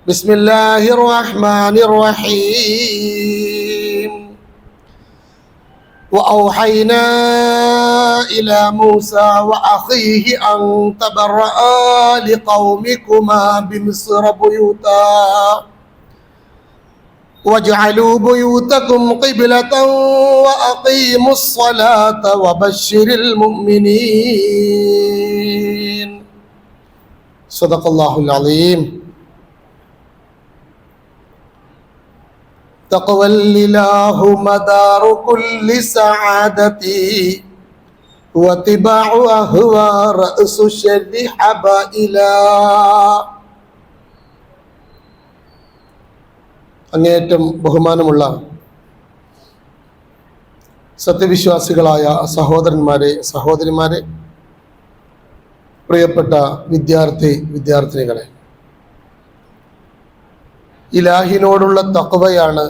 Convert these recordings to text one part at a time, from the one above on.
بسم الله الرحمن الرحيم وأوحينا إلى موسى وأخيه أن تبرأا لقومكما بمصر بيوتا واجعلوا بيوتكم قبلة وأقيموا الصلاة وبشر المؤمنين صدق الله العظيم. تقوى الإله مدار كل سعادتي واتباع أهوى رأس الشر حبائلا. അങ്ങേയറ്റം ബഹുമാനമുള്ള സത്യവിശ്വാസികളായ സഹോദരന്മാരെ, സഹോദരിമാരെ, പ്രിയപ്പെട്ട വിദ്യാർത്ഥിനികളെ, ഇലാഹിനോടുള്ള തഖ്വയാണ്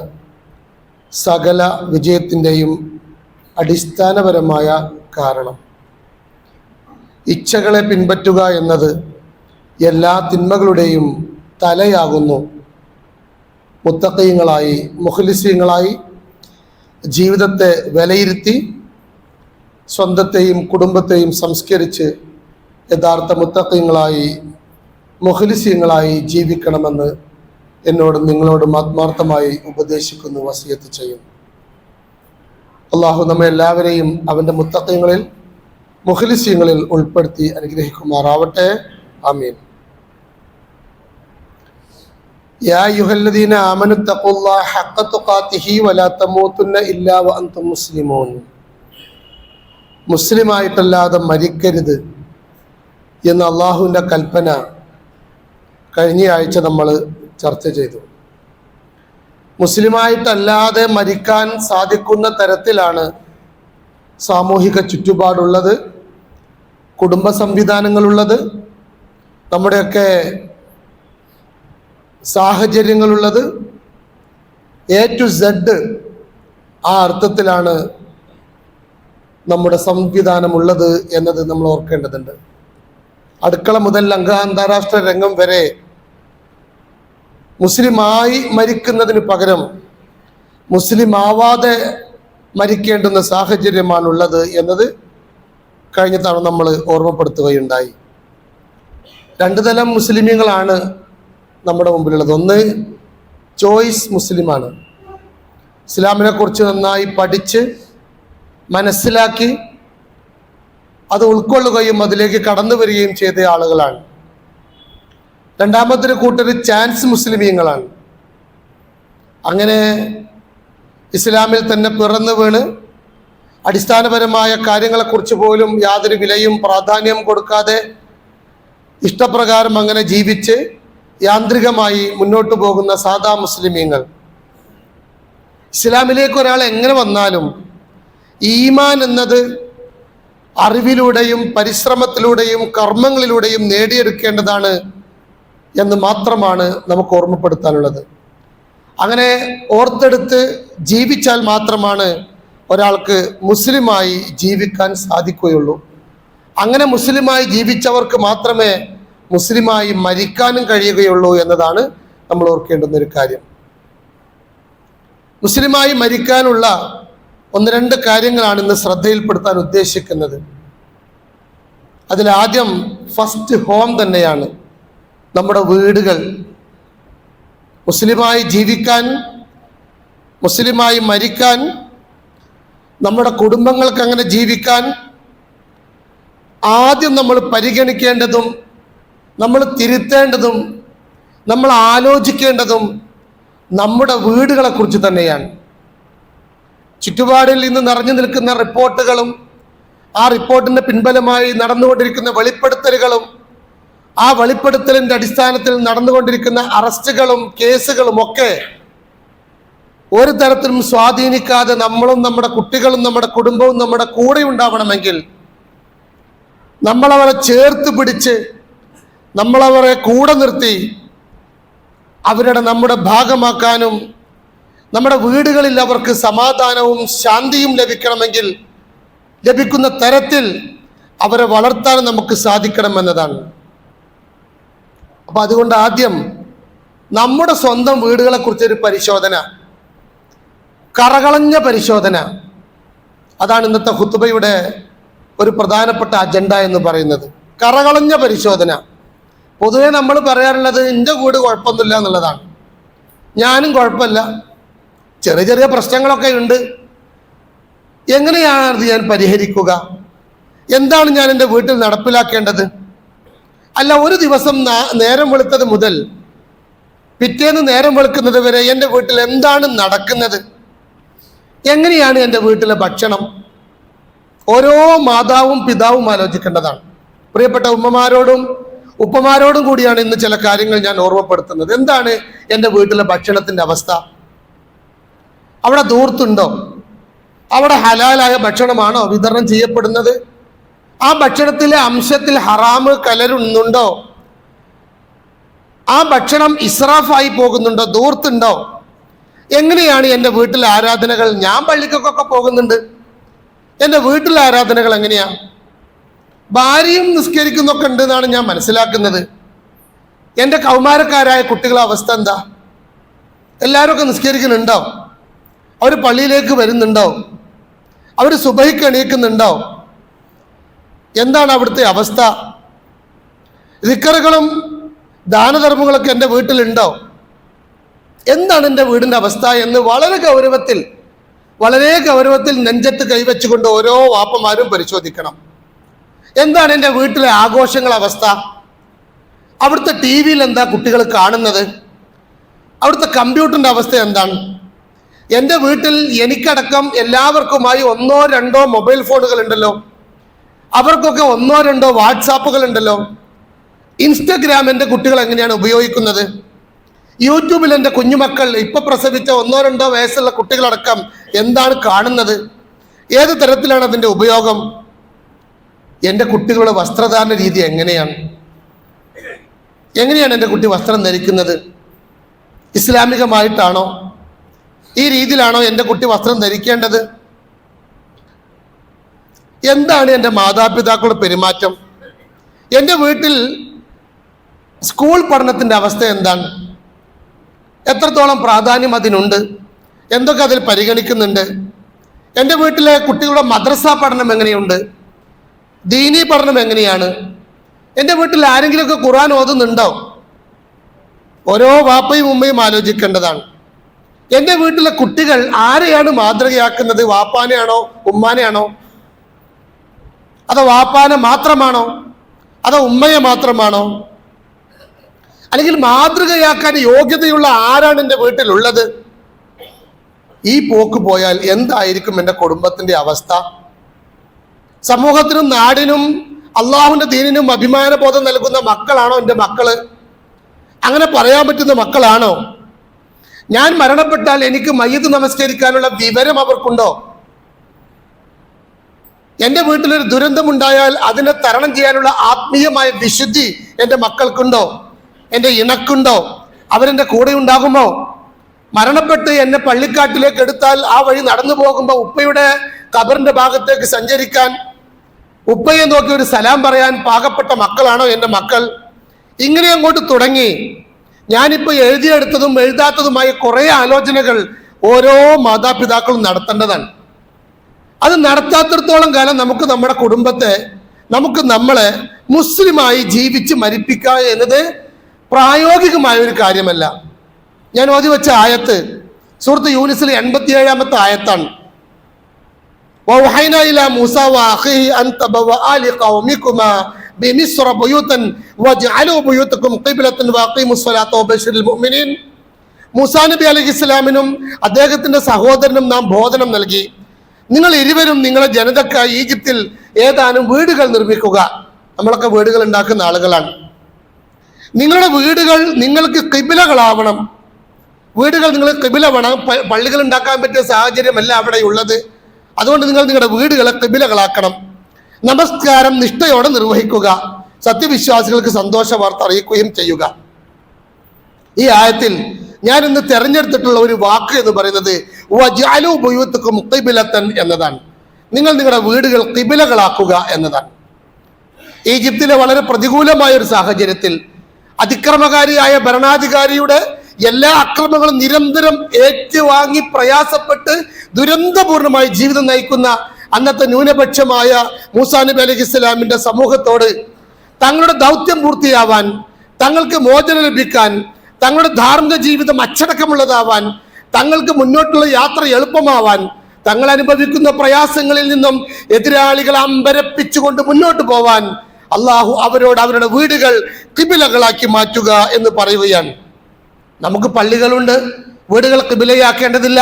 സകല വിജയത്തിൻ്റെയും അടിസ്ഥാനപരമായ കാരണം. ഇച്ഛകളെ പിൻപറ്റുക എന്നത് എല്ലാ തിന്മകളുടെയും തലയാകുന്നു. മുത്തഖീങ്ങളായി, മുഖ്ലിസീങ്ങളായി ജീവിതത്തെ വിലയിരുത്തി സ്വന്തത്തെയും കുടുംബത്തെയും സംസ്കരിച്ച് യഥാർത്ഥ മുത്തഖീങ്ങളായി, മുഖ്ലിസീങ്ങളായി ജീവിക്കണമെന്ന് എന്നോടും നിങ്ങളോടും ആത്മാർത്ഥമായി ഉപദേശിക്കുന്നു, വസിയത്ത് ചെയ്യുന്നു. അള്ളാഹു നമ്മെ എല്ലാവരെയും അവൻ്റെ മുത്തഖീങ്ങളിൽ, മുഖ്ലിസീങ്ങളിൽ ഉൾപ്പെടുത്തി അനുഗ്രഹിക്കുമാറാവട്ടെ. ആമീൻ. യാ അയ്യുഹല്ലദീന ആമനു തഖുല്ലാഹ ഹഖ്ക തുഖാതിഹി വലാ തമൂതുന്ന ഇല്ലാ വഅൻതും മുസ്ലിമൂൻ. മുസ്ലിമായിട്ടല്ലാതെ മരിക്കരുത് എന്ന അള്ളാഹുവിൻ്റെ കൽപ്പന കഴിഞ്ഞ ആഴ്ച നമ്മൾ ചർച്ച ചെയ്തു. മുസ്ലിമായിട്ടല്ലാതെ മരിക്കാൻ സാധിക്കുന്ന തരത്തിലാണ് സാമൂഹിക ചുറ്റുപാടുള്ളത്, കുടുംബ സംവിധാനങ്ങളുള്ളത്, നമ്മുടെയൊക്കെ സാഹചര്യങ്ങളുള്ളത്. എ ടു സെഡ് ആ അർത്ഥത്തിലാണ് നമ്മുടെ സംവിധാനമുള്ളത് എന്നത് നമ്മൾ ഓർക്കേണ്ടതുണ്ട്. അടുക്കള മുതൽ അന്താരാഷ്ട്ര രംഗം വരെ മുസ്ലിമായി മരിക്കുന്നതിന് പകരം മുസ്ലിം ആവാതെ മരിക്കേണ്ടുന്ന സാഹചര്യമാണുള്ളത് എന്നത് കഴിഞ്ഞ തവണ നമ്മൾ ഓർമ്മപ്പെടുത്തുകയുണ്ടായി. രണ്ട് തരം മുസ്ലിമീങ്ങളാണ് നമ്മുടെ മുമ്പിലുള്ളത്. ഒന്ന് ചോയ്സ് മുസ്ലിമാണ്, ഇസ്ലാമിനെ കുറിച്ച് നന്നായി പഠിച്ച് മനസ്സിലാക്കി അത് ഉൾക്കൊള്ളുകയും അതിലേക്ക് കടന്നു വരികയും ചെയ്ത ആളുകളാണ്. രണ്ടാമത്തെ കൂട്ടർ ചാൻസ് മുസ്ലിമീങ്ങളാണ്. അങ്ങനെ ഇസ്ലാമിൽ തന്നെ പിറന്നു വീണ് അടിസ്ഥാനപരമായ കാര്യങ്ങളെക്കുറിച്ച് പോലും യാതൊരു വിലയും പ്രാധാന്യം കൊടുക്കാതെ ഇഷ്ടപ്രകാരം അങ്ങനെ ജീവിച്ച് യാന്ത്രികമായി മുന്നോട്ട് പോകുന്ന സാധാ മുസ്ലിമീങ്ങൾ. ഇസ്ലാമിലേക്ക് ഒരാൾ എങ്ങനെ വന്നാലും ഈമാൻ എന്നത് അറിവിലൂടെയും പരിശ്രമത്തിലൂടെയും കർമ്മങ്ങളിലൂടെയും നേടിയെടുക്കേണ്ടതാണ് എന്ന് മാത്രമാണ് നമുക്ക് ഓർമ്മപ്പെടുത്താനുള്ളത്. അങ്ങനെ ഓർത്തെടുത്ത് ജീവിച്ചാൽ മാത്രമാണ് ഒരാൾക്ക് മുസ്ലിമായി ജീവിക്കാൻ സാധിക്കുകയുള്ളൂ. അങ്ങനെ മുസ്ലിമായി ജീവിച്ചവർക്ക് മാത്രമേ മുസ്ലിമായി മരിക്കാനും കഴിയുകയുള്ളൂ എന്നതാണ് നമ്മൾ ഓർക്കേണ്ടുന്ന ഒരു കാര്യം. മുസ്ലിമായി മരിക്കാനുള്ള ഒന്ന് രണ്ട് കാര്യങ്ങളാണ് ഇന്ന് ശ്രദ്ധയിൽപ്പെടുത്താൻ ഉദ്ദേശിക്കുന്നത്. അതിലാദ്യം ഫസ്റ്റ് ഹോം തന്നെയാണ്, നമ്മുടെ വീടുകൾ. മുസ്ലിമായി ജീവിക്കാൻ, മുസ്ലിമായി മരിക്കാൻ, നമ്മുടെ കുടുംബങ്ങൾക്ക് അങ്ങനെ ജീവിക്കാൻ ആദ്യം നമ്മൾ പരിഗണിക്കേണ്ടതും നമ്മൾ തിരുത്തേണ്ടതും നമ്മൾ ആലോചിക്കേണ്ടതും നമ്മുടെ വീടുകളെ കുറിച്ച് തന്നെയാണ്. ചുറ്റുപാടിൽ ഇന്ന് നിറഞ്ഞു നിൽക്കുന്ന റിപ്പോർട്ടുകളും ആ റിപ്പോർട്ടിന്റെ പിൻബലമായി നടന്നുകൊണ്ടിരിക്കുന്ന വെളിപ്പെടുത്തലുകളും ആ വെളിപ്പെടുത്തലിന്റെ അടിസ്ഥാനത്തിൽ നടന്നുകൊണ്ടിരിക്കുന്ന അറസ്റ്റുകളും കേസുകളും ഒക്കെ ഒരു തരത്തിലും സ്വാധീനിക്കാതെ നമ്മളും നമ്മുടെ കുട്ടികളും നമ്മുടെ കുടുംബവും നമ്മുടെ കൂടെ ഉണ്ടാവണമെങ്കിൽ നമ്മളവരെ ചേർത്ത് പിടിച്ച് നമ്മളവരെ കൂടെ നിർത്തി അവരുടെ നമ്മുടെ ഭാഗമാക്കാനും നമ്മുടെ വീടുകളിൽ അവർക്ക് സമാധാനവും ശാന്തിയും ലഭിക്കണമെങ്കിൽ ലഭിക്കുന്ന തരത്തിൽ അവരെ വളർത്താൻ നമുക്ക് സാധിക്കണമെന്നതാണ്. അപ്പം അതുകൊണ്ട് ആദ്യം നമ്മുടെ സ്വന്തം വീടുകളെ കുറിച്ചൊരു പരിശോധന, കറകളഞ്ഞ പരിശോധന. അതാണ് ഇന്നത്തെ ഖുതുബയുടെ ഒരു പ്രധാനപ്പെട്ട അജണ്ട എന്ന് പറയുന്നത്. കറകളഞ്ഞ പരിശോധന. പൊതുവെ നമ്മൾ പറയാറുള്ളത് എൻ്റെ വീട് കുഴപ്പമൊന്നുമില്ല എന്നുള്ളതാണ്. ഞാനും കുഴപ്പമില്ല, ചെറിയ ചെറിയ പ്രശ്നങ്ങളൊക്കെ ഉണ്ട്. എങ്ങനെയാണ് ഞാൻ പരിഹരിക്കുക? എന്താണ് ഞാൻ എൻ്റെ വീട്ടിൽ നടപ്പിലാക്കേണ്ടത്? അല്ല, ഒരു ദിവസം നേരം വെളുത്തത് മുതൽ പിറ്റേന്ന് നേരം വെളുക്കുന്നത് വരെ എൻ്റെ വീട്ടിൽ എന്താണ് നടക്കുന്നത്? എങ്ങനെയാണ് എൻ്റെ വീട്ടിലെ ഭക്ഷണം? ഓരോ മാതാവും പിതാവും ആലോചിക്കേണ്ടതാണ്. പ്രിയപ്പെട്ട ഉമ്മമാരോടും ഉപ്പമാരോടും കൂടിയാണ് ഇന്ന് ചില കാര്യങ്ങൾ ഞാൻ ഓർമ്മപ്പെടുത്തുന്നത്. എന്താണ് എൻ്റെ വീട്ടിലെ ഭക്ഷണത്തിൻ്റെ അവസ്ഥ? അവിടെ ധൂർത്തുണ്ടോ? അവിടെ ഹലാലായ ഭക്ഷണമാണോ വിതരണം ചെയ്യപ്പെടുന്നത്? ആ ഭക്ഷണത്തിലെ അംശത്തിൽ ഹറാമ് കലരുന്നുണ്ടോ? ആ ഭക്ഷണം ഇസ്രാഫായി പോകുന്നുണ്ടോ? ധൂർത്തുണ്ടോ? എങ്ങനെയാണ് എൻ്റെ വീട്ടിലെ ആരാധനകൾ? ഞാൻ പള്ളിക്കൊക്കെ പോകുന്നുണ്ട്, എൻ്റെ വീട്ടിലെ ആരാധനകൾ എങ്ങനെയാ? ഭാര്യയും നിസ്കരിക്കുന്നൊക്കെ ഉണ്ട് എന്നാണ് ഞാൻ മനസ്സിലാക്കുന്നത്. എൻ്റെ കൗമാരക്കാരായ കുട്ടികളുടെ അവസ്ഥ എന്താ? എല്ലാവരും ഒക്കെ നിസ്കരിക്കുന്നുണ്ടോ? അവർ പള്ളിയിലേക്ക് വരുന്നുണ്ടോ? അവർ സുബഹിക്ക് എണീക്കുന്നുണ്ടോ? എന്താണ് അവിടുത്തെ അവസ്ഥ? ദിക്റുകളും ദാനധർമ്മങ്ങളൊക്കെ എൻ്റെ വീട്ടിലുണ്ടോ? എന്താണ് എൻ്റെ വീടിൻ്റെ അവസ്ഥ എന്ന് വളരെ ഗൗരവത്തിൽ നെഞ്ചത്ത് കൈവച്ചുകൊണ്ട് ഓരോ വാപ്പമാരും പരിശോധിക്കണം. എന്താണ് എൻ്റെ വീട്ടിലെ ആഘോഷങ്ങളുടെ അവസ്ഥ? അവിടുത്തെ ടി വിയിൽ എന്താ കുട്ടികൾ കാണുന്നത്? അവിടുത്തെ കമ്പ്യൂട്ടറിൻ്റെ അവസ്ഥ എന്താണ്? എൻ്റെ വീട്ടിൽ എനിക്കടക്കം എല്ലാവർക്കുമായി 1 or 2 മൊബൈൽ ഫോണുകൾ ഉണ്ടല്ലോ, അവർക്കൊക്കെ 1 or 2 വാട്സാപ്പുകൾ ഉണ്ടല്ലോ. ഇൻസ്റ്റഗ്രാം എൻ്റെ കുട്ടികൾ എങ്ങനെയാണ് ഉപയോഗിക്കുന്നത്? യൂട്യൂബിൽ എൻ്റെ കുഞ്ഞുമക്കൾ ഇപ്പൊ പ്രസവിച്ച 1 or 2 വയസ്സുള്ള കുട്ടികളടക്കം എന്താണ് കാണുന്നത്? ഏത് തരത്തിലാണ് അതിൻ്റെ ഉപയോഗം? എൻ്റെ കുട്ടികളുടെ വസ്ത്രധാരണ രീതി എങ്ങനെയാണ് എൻ്റെ കുട്ടി വസ്ത്രം ധരിക്കുന്നത്? ഇസ്ലാമികമായിട്ടാണോ? ഈ രീതിയിലാണോ എൻ്റെ കുട്ടി വസ്ത്രം ധരിക്കേണ്ടത്? എന്താണ് എൻ്റെ മാതാപിതാക്കളുടെ പെരുമാറ്റം? എൻ്റെ വീട്ടിൽ സ്കൂൾ പഠനത്തിൻ്റെ അവസ്ഥ എന്താണ്? എത്രത്തോളം പ്രാധാന്യം അതിനുണ്ട്? എന്തൊക്കെ അതിൽ പരിഗണിക്കുന്നുണ്ട്? എൻ്റെ വീട്ടിലെ കുട്ടികളുടെ മദ്രസ പഠനം എങ്ങനെയുണ്ട്? ദീനി പഠനം എങ്ങനെയാണ്? എൻ്റെ വീട്ടിൽ ആരെങ്കിലുമൊക്കെ ഖുർആൻ ഓതുന്നുണ്ടോ? ഓരോ വാപ്പയും ഉമ്മയും ആലോചിക്കേണ്ടതാണ്. എൻ്റെ വീട്ടിലെ കുട്ടികൾ ആരെയാണ് മാതൃകയാക്കുന്നത്? വാപ്പാനെയാണോ ഉമ്മാനെയാണോ? അതോ വാപ്പാനെ മാത്രമാണോ? അതോ ഉമ്മയെ മാത്രമാണോ? അല്ലെങ്കിൽ മാതൃകയാക്കാൻ യോഗ്യതയുള്ള ആരാണ് എൻ്റെ വീട്ടിലുള്ളത്? ഈ പോക്ക് പോയാൽ എന്തായിരിക്കും എൻ്റെ കുടുംബത്തിൻ്റെ അവസ്ഥ? സമൂഹത്തിനും നാടിനും അള്ളാഹുവിൻ്റെ ദീനിനും അഭിമാനബോധം നൽകുന്ന മക്കളാണോ എൻ്റെ മക്കള്? അങ്ങനെ പറയാൻ പറ്റുന്ന മക്കളാണോ? ഞാൻ മരണപ്പെട്ടാൽ എനിക്ക് മയ്യത്ത് നമസ്കരിക്കാനുള്ള വിവരം അവർക്കുണ്ടോ? എൻ്റെ വീട്ടിലൊരു ദുരന്തമുണ്ടായാൽ അതിനെ തരണം ചെയ്യാനുള്ള ആത്മീയമായ വിശുദ്ധി എൻ്റെ മക്കൾക്കുണ്ടോ? എൻ്റെ ഇണക്കുണ്ടോ? അവരെൻ്റെ കൂടെ ഉണ്ടാകുമോ? മരണപ്പെട്ട് എന്നെ പള്ളിക്കാട്ടിലേക്ക് എടുത്താൽ ആ വഴി നടന്നു പോകുമ്പോൾ ഉപ്പയുടെ ഖബറിന്റെ ഭാഗത്തേക്ക് സഞ്ചരിക്കാൻ, ഉപ്പയെ നോക്കി ഒരു സലാം പറയാൻ പാകപ്പെട്ട മക്കളാണോ എൻ്റെ മക്കൾ? ഇങ്ങനെ അങ്ങോട്ട് തുടങ്ങി ഞാനിപ്പോൾ എഴുതിയെടുത്തതും എഴുതാത്തതുമായ കുറേ ആലോചനകൾ ഓരോ മാതാപിതാക്കളും നടത്തേണ്ടതാണ്. അത് നടത്താത്തിടത്തോളം കാലം നമുക്ക് നമ്മുടെ കുടുംബത്തെ, നമുക്ക് നമ്മളെ മുസ്ലിമായി ജീവിച്ച് മരിപ്പിക്കുക എന്നത് പ്രായോഗികമായ ഒരു കാര്യമല്ല. ഞാൻ ഓതി വെച്ച ആയത്ത് സൂറത്ത് യൂനിസിലെ 87-ാമത്തെ ആയത്താണ്. وَأَوْحَيْنَا إِلَى مُوسَى وَأَخِيهِ أَن تَبَوَّآ لِقَوْمِكُمَا بِمِصْرَ بُيُوتًا وَاجْعَلُوا بُيُوتَكُمْ قِبْلَةً وَأَقِيمُوا الصَّلَاةَ وَبَشِّرِ الْمُؤْمِنِينَ. മൂസാ നബി അലൈഹിസ്സലാമിനും അദ്ദേഹത്തിന്റെ സഹോദരനും നാം ബോധനം നൽകി, നിങ്ങൾ ഇരുവരും നിങ്ങളെ ജനതക്കായി ഈജിപ്തിൽ ഏതാനും വീടുകൾ നിർമ്മിക്കുക. നമ്മളൊക്കെ വീടുകൾ ഉണ്ടാക്കുന്ന ആളുകളാണ്. നിങ്ങളുടെ വീടുകൾ നിങ്ങൾക്ക് ഖിബിലകളാവണം. വീടുകൾ നിങ്ങൾ ഖിബില വേണം. പള്ളികൾ ഉണ്ടാക്കാൻ പറ്റിയ സാഹചര്യമല്ല അവിടെ ഉള്ളത്. അതുകൊണ്ട് നിങ്ങൾ നിങ്ങളുടെ വീടുകളെ ഖിബിലകളാക്കണം. നമസ്കാരം നിഷ്ഠയോടെ നിർവഹിക്കുക. സത്യവിശ്വാസികൾക്ക് സന്തോഷ വാർത്ത അറിയിക്കുകയും ചെയ്യുക. ഈ ആയത്തിൽ ഞാൻ ഇന്ന് തെരഞ്ഞെടുത്തിട്ടുള്ള ഒരു വാക്ക് എന്ന് പറയുന്നത് വജഅലു ബുയൂതകും ഖിബലതൻ എന്നതാണ്. നിങ്ങൾ നിങ്ങളുടെ വീടുകൾ ഖിബിലകളാക്കുക എന്നതാണ്. ഈജിപ്തിലെ വളരെ പ്രതികൂലമായ ഒരു സാഹചര്യത്തിൽ അതിക്രമകാരിയായ ഭരണാധികാരിയുടെ എല്ലാ അക്രമങ്ങളും നിരന്തരം ഏറ്റുവാങ്ങി പ്രയാസപ്പെട്ട് ദുരന്തപൂർണമായി ജീവിതം നയിക്കുന്ന അന്നത്തെ ന്യൂനപക്ഷമായ മൂസാ നബി അലൈഹി ഇസ്ലാമിന്റെ സമൂഹത്തോട് തങ്ങളുടെ ദൗത്യം പൂർത്തിയാവാൻ, തങ്ങൾക്ക് മോചനം ലഭിക്കാൻ, തങ്ങളുടെ ധാർമ്മിക ജീവിതം അച്ചടക്കമുള്ളതാവാൻ, തങ്ങൾക്ക് മുന്നോട്ടുള്ള യാത്ര എളുപ്പമാവാൻ, തങ്ങൾ അനുഭവിക്കുന്ന പ്രയാസങ്ങളിൽ നിന്നും എതിരാളികളെ അമ്പരപ്പിച്ചുകൊണ്ട് മുന്നോട്ട് പോവാൻ അള്ളാഹു അവരോട് അവരുടെ വീടുകൾ ഖിബിലകളാക്കി മാറ്റുക എന്ന് പറയുകയാണ്. നമുക്ക് പള്ളികളുണ്ട്, വീടുകൾ ഖിബിലയാക്കേണ്ടതില്ല,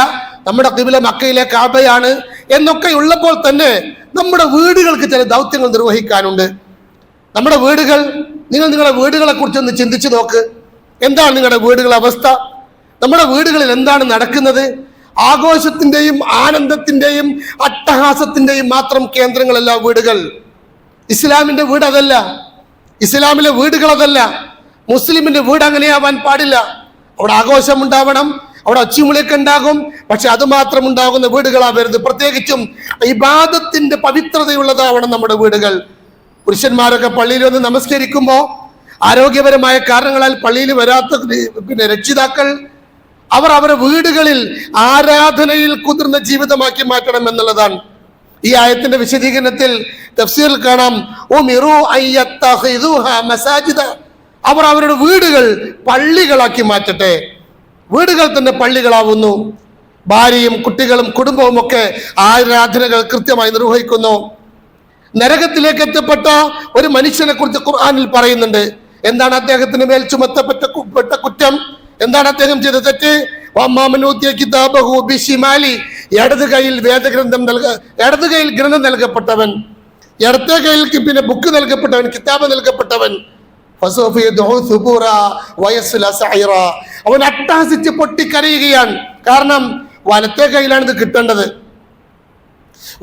നമ്മുടെ ഖിബില മക്കയിലെ കാബയാണ് എന്നൊക്കെ ഉള്ളപ്പോൾ തന്നെ നമ്മുടെ വീടുകൾക്ക് ചില ദൗത്യങ്ങൾ നിർവഹിക്കാനുണ്ട്. നമ്മുടെ വീടുകൾ, നിങ്ങളുടെ വീടുകളെ കുറിച്ചൊന്ന് ചിന്തിച്ചു നോക്ക്. എന്താണ് നിങ്ങളുടെ വീടുകളുടെ അവസ്ഥ? നമ്മുടെ വീടുകളിൽ എന്താണ് നടക്കുന്നത്? ആഘോഷത്തിന്റെയും ആനന്ദത്തിന്റെയും അട്ടഹാസത്തിന്റെയും മാത്രം കേന്ദ്രങ്ങളല്ല വീടുകൾ. ഇസ്ലാമിന്റെ വീട് അതല്ല, ഇസ്ലാമിലെ വീടുകൾ അതല്ല. മുസ്ലിമിന്റെ വീട് അങ്ങനെയാവാൻ പാടില്ല. അവിടെ ആഘോഷം ഉണ്ടാവണം, അവിടെ ഒച്ചിമുളിയൊക്കെ ഉണ്ടാകും, പക്ഷെ അത് മാത്രം ഉണ്ടാകുന്ന വീടുകളാവരുത്. പ്രത്യേകിച്ചും ഇബാദത്തിന്റെ പവിത്രതയുള്ളതാവണം നമ്മുടെ വീടുകൾ. പുരുഷന്മാരൊക്കെ പള്ളിയിൽ വന്ന് നമസ്കരിക്കുമ്പോൾ ആരോഗ്യപരമായ കാരണങ്ങളാൽ പള്ളിയിൽ വരാത്ത രക്ഷിതാക്കൾ അവർ അവരുടെ വീടുകളിൽ ആരാധനയിൽ കുതിർന്ന ജീവിതമാക്കി മാറ്റണം എന്നുള്ളതാണ്. ഈ ആയത്തിന്റെ വിശദീകരണത്തിൽ തഫ്സീറിൽ കാണാം, അവർ അവരുടെ വീടുകൾ പള്ളികളാക്കി മാറ്റട്ടെ. വീടുകൾ തന്നെ പള്ളികളാവുന്നു. ഭാര്യയും കുട്ടികളും കുടുംബവും ഒക്കെ ആരാധനകൾ കൃത്യമായി നിർവഹിക്കുന്നു. നരകത്തിലേക്ക് എത്തപ്പെട്ട ഒരു മനുഷ്യനെ കുറിച്ച് ഖുർആനിൽ പറയുന്നുണ്ട്. എന്താണ് അദ്ദേഹത്തിന് മേൽ ചുമത്തപ്പെട്ട കുറ്റം? എന്താണ് അദ്ദേഹം ചെയ്ത തെറ്റ്? ഇടത് കയ്യിൽ ഇടത് കയ്യിൽ ഗ്രന്ഥം നൽകപ്പെട്ടവൻ, ഇടത്തെ കയ്യിൽ പിന്നെ ബുക്ക് നൽകപ്പെട്ടവൻ, കിതാബ് നൽകപ്പെട്ടവൻ, അവൻ അട്ടഹസിച്ച് പൊട്ടിക്കരയുകയാണ്. കാരണം വലത്തെ കയ്യിലാണ് ഇത് കിട്ടേണ്ടത്,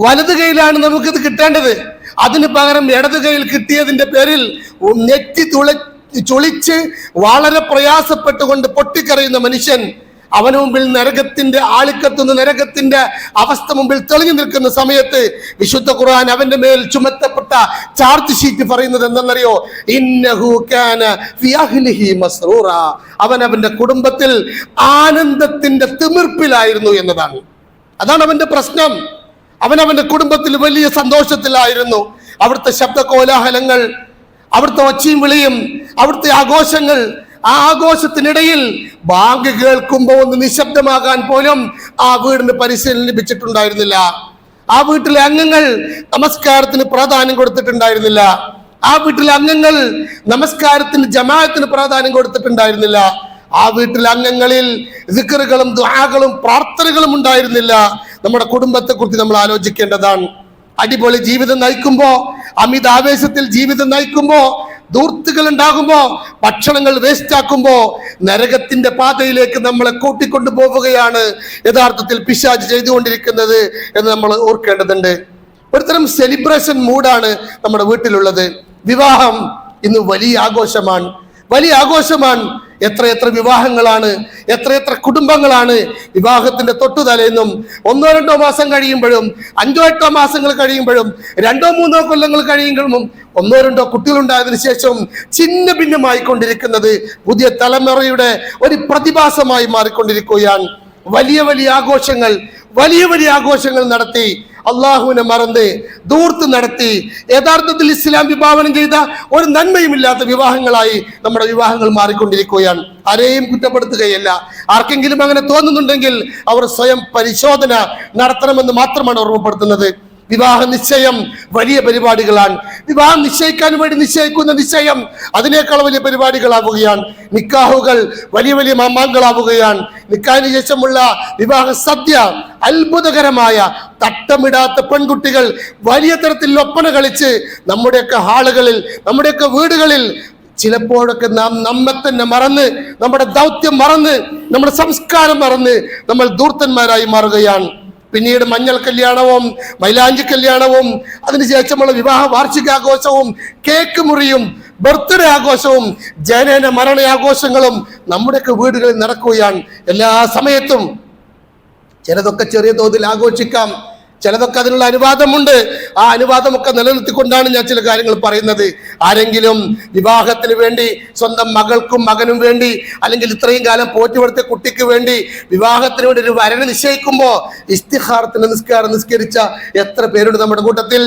വലത് കയ്യിലാണ് നമുക്കിത് കിട്ടേണ്ടത്. അതിന് പകരം ഇടത് കയ്യിൽ കിട്ടിയതിന്റെ പേരിൽ നെറ്റി ചുളിച്ച് വളരെ പ്രയാസപ്പെട്ടുകൊണ്ട് പൊട്ടിക്കരയുന്ന മനുഷ്യൻ, അവന് മുമ്പിൽ നരകത്തിന്റെ ആളിക്കത്തുന്ന നരകത്തിന്റെ അവസ്ഥ മുമ്പിൽ തെളിഞ്ഞു നിൽക്കുന്ന സമയത്ത് വിശുദ്ധ ഖുർആൻ അവന്റെ മേൽ ചുമത്തപ്പെട്ട ചാർജ് ഷീറ്റ് പറയുന്നത് എന്തെന്നറിയോ? ഇന്നഹു കാന ഫി അഹ്ലിഹി മസ്റൂറ, അവൻ അവന്റെ കുടുംബത്തിൽ ആനന്ദത്തിന്റെ തിമിർപ്പിലായിരുന്നു എന്നതാണ്. അതാണ് അവന്റെ പ്രശ്നം. അവന്റെ കുടുംബത്തിൽ വലിയ സന്തോഷത്തിലായിരുന്നു. അവിടുത്തെ ശബ്ദ കോലാഹലങ്ങൾ, അവിടുത്തെ ഒച്ചയും വിളിയും, അവിടുത്തെ ആഘോഷങ്ങൾ, ആ ആഘോഷത്തിനിടയിൽ ബാങ്ക് കേൾക്കുമ്പോൾ ഒന്ന് നിശബ്ദമാകാൻ പോലും ആ വീടിന് പരിശീലനം ലഭിച്ചിട്ടുണ്ടായിരുന്നില്ല. ആ വീട്ടിലെ അംഗങ്ങൾ നമസ്കാരത്തിന് പ്രാധാന്യം കൊടുത്തിട്ടുണ്ടായിരുന്നില്ല. ആ വീട്ടിലെ അംഗങ്ങൾ നമസ്കാരത്തിന് ജമാഅത്തിന് പ്രാധാന്യം കൊടുത്തിട്ടുണ്ടായിരുന്നില്ല. ആ വീട്ടിലെ അംഗങ്ങളിൽ ദിക്റുകളും ദുആകളും പ്രാർത്ഥനകളും ഉണ്ടായിരുന്നില്ല. നമ്മുടെ കുടുംബത്തെ കുറിച്ച് നമ്മൾ ആലോചിക്കേണ്ടതാണ്. അടിപൊളി ജീവിതം നയിക്കുമ്പോ, അമിതാവേശത്തിൽ ജീവിതം നയിക്കുമ്പോ, ദൂർത്തുകൾ ഉണ്ടാകുമ്പോ, ഭക്ഷണങ്ങൾ വേസ്റ്റ് ആക്കുമ്പോ നരകത്തിന്റെ പാതയിലേക്ക് നമ്മളെ കൂട്ടിക്കൊണ്ടു പോവുകയാണ് യഥാർത്ഥത്തിൽ പിശാച് ചെയ്തുകൊണ്ടിരിക്കുന്നത് എന്ന് നമ്മൾ ഓർക്കേണ്ടതുണ്ട്. ഒരുതരം സെലിബ്രേഷൻ മൂഡാണ് നമ്മുടെ വീട്ടിലുള്ളത്. വിവാഹം ഇന്ന് വലിയ ആഘോഷമാണ്, വലിയ ആഘോഷമാണ്. എത്രയെത്ര വിവാഹങ്ങളാണ്, എത്രയെത്ര കുടുംബങ്ങളാണ് വിവാഹത്തിന്റെ തൊട്ടുതലേന്നും 1-2 മാസം കഴിയുമ്പോഴും 5-8 മാസങ്ങൾ കഴിയുമ്പോഴും 2-3 കൊല്ലങ്ങൾ കഴിയുമ്പോഴും 1-2 കുട്ടികളുണ്ടായതിനു ശേഷം ഛിന്ന ഭിന്നമായിക്കൊണ്ടിരിക്കുന്നത് പുതിയ തലമുറയുടെ ഒരു പ്രതിഭാസമായി മാറിക്കൊണ്ടിരിക്കുകയാണ്. വലിയ വലിയ ആഘോഷങ്ങൾ, വലിയ വലിയ ആഘോഷങ്ങൾ നടത്തി അള്ളാഹുവിനെ മറന്ന് ദൂർത്ത് നടത്തി യഥാർത്ഥത്തിൽ ഇസ്ലാം വിഭാവനം ചെയ്ത ഒരു നന്മയുമില്ലാത്ത വിവാഹങ്ങളായി നമ്മുടെ വിവാഹങ്ങൾ മാറിക്കൊണ്ടിരിക്കുകയാണ്. ആരെയും കുറ്റപ്പെടുത്തുകയല്ല. ആർക്കെങ്കിലും അങ്ങനെ തോന്നുന്നുണ്ടെങ്കിൽ അവർ സ്വയം പരിശോധന നടത്തണമെന്ന് മാത്രമാണ് ഓർമ്മപ്പെടുത്തുന്നത്. വിവാഹ നിശ്ചയം വലിയ പരിപാടികളാണ്. വിവാഹം നിശ്ചയിക്കാൻ വേണ്ടി നിശ്ചയിക്കുന്ന നിശ്ചയം അതിനേക്കാൾ വലിയ പരിപാടികളാവുകയാണ്. നിക്കാഹുകൾ വലിയ വലിയ മാമാങ്കളാവുകയാണ്. നിക്കാഹിന് ശേഷമുള്ള വിവാഹ സദ്യ അത്ഭുതകരമായ, തട്ടമിടാത്ത പെൺകുട്ടികൾ വലിയ തരത്തിൽ ഒപ്പന കളിച്ച് നമ്മുടെയൊക്കെ ഹാളുകളിൽ, നമ്മുടെയൊക്കെ വീടുകളിൽ ചിലപ്പോഴൊക്കെ നാം നമ്മെ തന്നെ മറന്ന്, നമ്മുടെ ദൗത്യം മറന്ന്, നമ്മുടെ സംസ്കാരം മറന്ന് നമ്മൾ ധൂർത്തന്മാരായി മാറുകയാണ്. പിന്നീട് മഞ്ഞൾ കല്യാണവും മൈലാഞ്ചി കല്യാണവും അതിനുശേഷമുള്ള വിവാഹ വാർഷികാഘോഷവും കേക്ക് മുറിയും ബർത്ത്ഡേ ആഘോഷവും ജനന മരണ ആഘോഷങ്ങളും നമ്മുടെയൊക്കെ വീടുകളിൽ നടക്കുകയാണ്. എല്ലാ സമയത്തും ചിലതൊക്കെ ചെറിയ തോതിൽ ആഘോഷിക്കാം, ചിലതൊക്കെ അതിനുള്ള അനുവാദമുണ്ട്. ആ അനുവാദമൊക്കെ നിലനിർത്തിക്കൊണ്ടാണ് ഞാൻ ചില കാര്യങ്ങൾ പറയുന്നത്. ആരെങ്കിലും വിവാഹത്തിന് വേണ്ടി സ്വന്തം മകൾക്കും മകനും വേണ്ടി, അല്ലെങ്കിൽ ഇത്രയും കാലം പോറ്റുവളർത്തിയ കുട്ടിക്ക് വേണ്ടി വിവാഹത്തിന് വേണ്ടി ഒരു വരനെ നിശ്ചയിക്കുമ്പോൾ ഇസ്തിഖാറത്തിന് നിസ്കരിച്ച എത്ര പേരുണ്ട് നമ്മുടെ കൂട്ടത്തിൽ?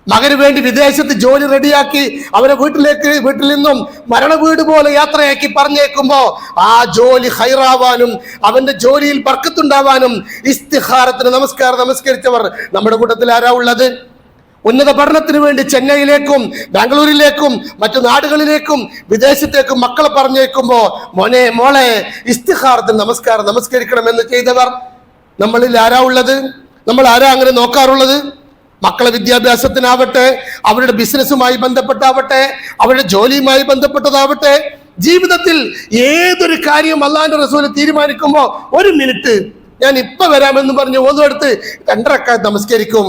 മകന് വേണ്ടി വിദേശത്ത് ജോലി റെഡിയാക്കി അവനെ വീട്ടിൽ നിന്നും മരണ വീട് പോലെ യാത്രയാക്കി പറഞ്ഞേക്കുമ്പോ ആ ജോലി ഹൈറാവാനും അവന്റെ ജോലിയിൽ ബർക്കത്തുണ്ടാവാനും ഇസ്തിഖാറത്തിന് നമസ്കരിച്ചവർ നമ്മുടെ കൂട്ടത്തിൽ ആരാ ഉള്ളത്? ഉന്നത പഠനത്തിന് വേണ്ടി ചെന്നൈയിലേക്കും ബാംഗ്ലൂരിലേക്കും മറ്റു നാടുകളിലേക്കും വിദേശത്തേക്കും മക്കളെ പറഞ്ഞേക്കുമ്പോ മോളെ ഇസ്തിഖാറത്തിന് നമസ്കരിക്കണമെന്ന് ചെയ്തവർ നമ്മളിൽ ആരാ ഉള്ളത്? നമ്മൾ ആരാ അങ്ങനെ നോക്കാറുള്ളത്? മക്കളെ വിദ്യാഭ്യാസത്തിനാവട്ടെ, അവരുടെ ബിസിനസ്സുമായി ബന്ധപ്പെട്ടാവട്ടെ, അവരുടെ ജോലിയുമായി ബന്ധപ്പെട്ടതാവട്ടെ, ജീവിതത്തിൽ ഏതൊരു കാര്യം അള്ളാഹിന്റെ റസൂൽ തീരുമാനിക്കുമ്പോൾ ഒരു മിനിറ്റ് ഞാൻ ഇപ്പൊ വരാമെന്ന് പറഞ്ഞ് ഓതുമെടുത്ത് 2 റക്അത്ത് നമസ്കരിക്കും.